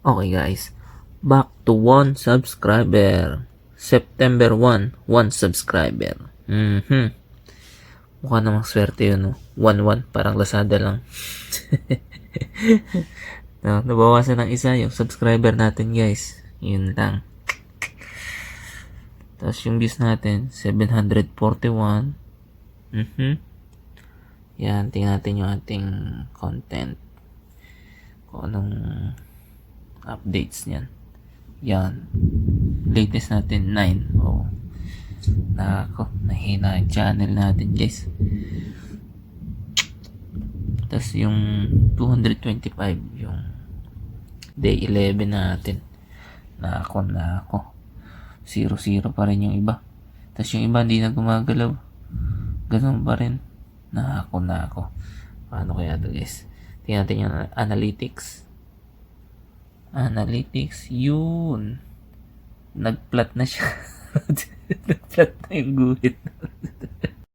Okay guys, back to 1 subscriber. September 1, 1 subscriber. Mukha namang swerte yun, no? 1-1, parang Lazada lang. No, nabawasan ng isa yung subscriber natin guys. Yun lang. Tapos yung views natin, 741. Yan, tingnan natin yung ating content. Kung anong updates niyan. Yan. Latest natin 9. Oh. Nako, nahina yung channel natin guys. Tapos yung 225 yung day 11 natin. Nako. 0-0 pa rin yung iba. Tapos yung iba hindi na gumagalaw. Ganun pa rin. Nako. Paano kaya to guys? Tingnan natin yung analytics. Yun. Nag-flat na siya. Nag-flat na yung guhit.